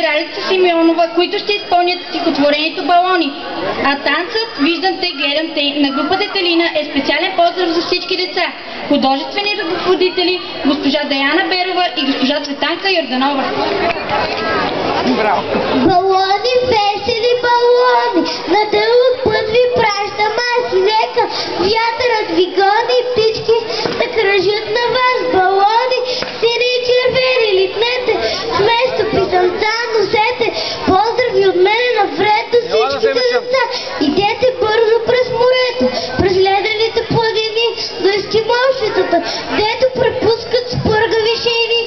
Ралица Симеонова, които ще изпълнят стихотворението Балони. А танцът "Виждам те, гледам те" на група Детелина е специален поздрав за всички деца. Художествени ръководители госпожа Даяна Берова и госпожа Цветанка Йорданова. Браво! Балони, весели балони, на дълъг път ви пращам аз и нека вятърът ви гони, птички да кръжат на вас. Балони, сини и червени, литнете, вместо писанца носете. Поздрави от мене напред до всичките деца. Идете бързо през морето, през ледените планини, до ескимошетата, дето препускат с пъргави шейни.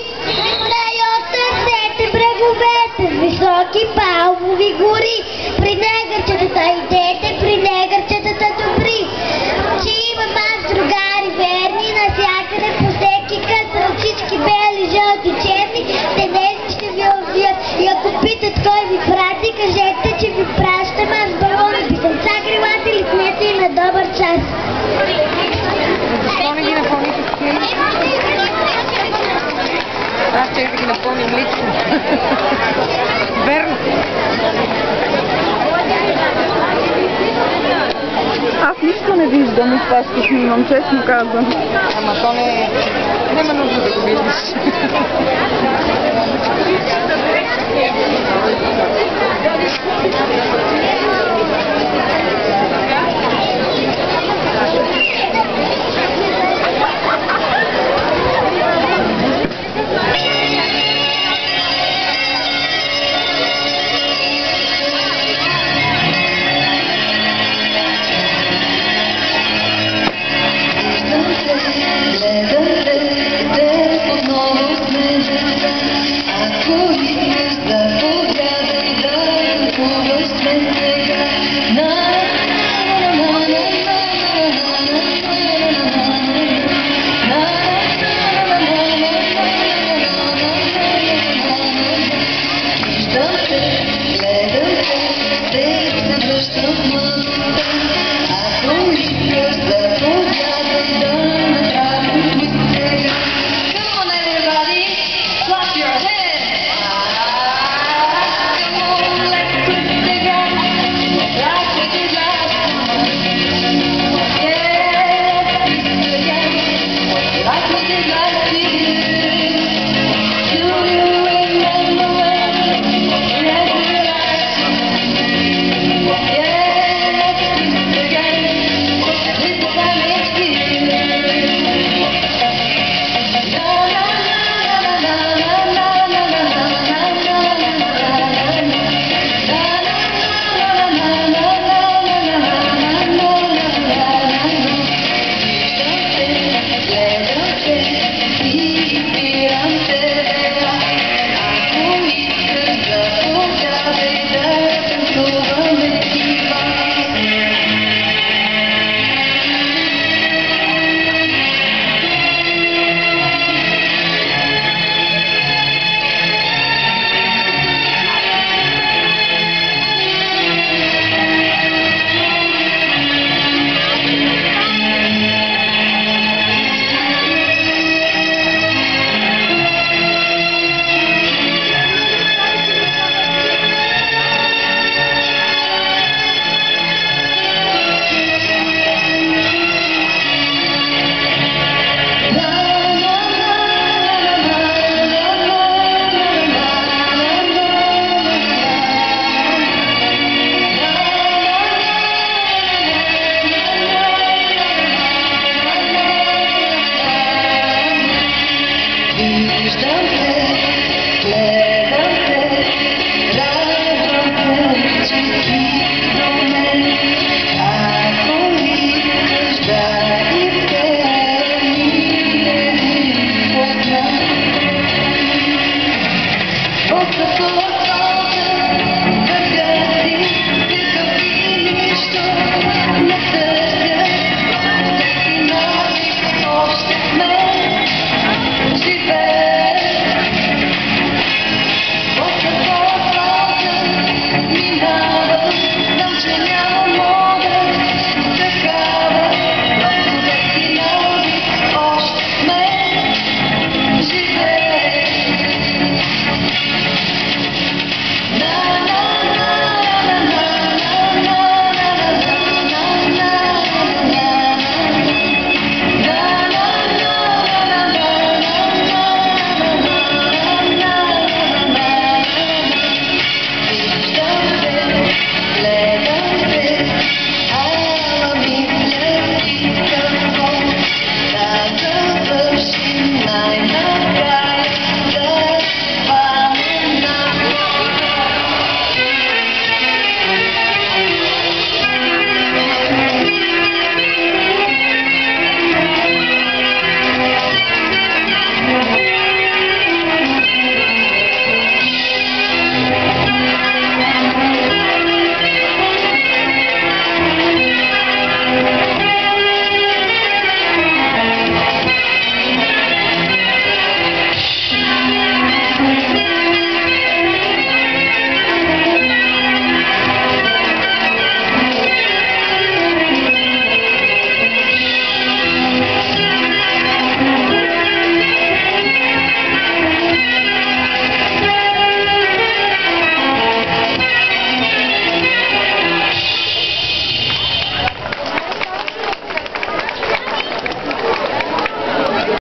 От търсете бреговете, високи палмови гори, при негърчетата идете, при негърчетата добри. Че имам аз другари верни, навсякъде по всеки кът, ръчички бели, жълти, черни, те днес ще ви увият. И ако питат кой ви прати, кажете, че ви пращам аз балони, писанца, крилата, литнете и на добър час. Защо не ги напълните с книги? Аз ще да ги напълним лично. Верно. Аз нищо не виждам от това, че снимам, честно казвам. Ама то няма нужда да го виждаш. Don't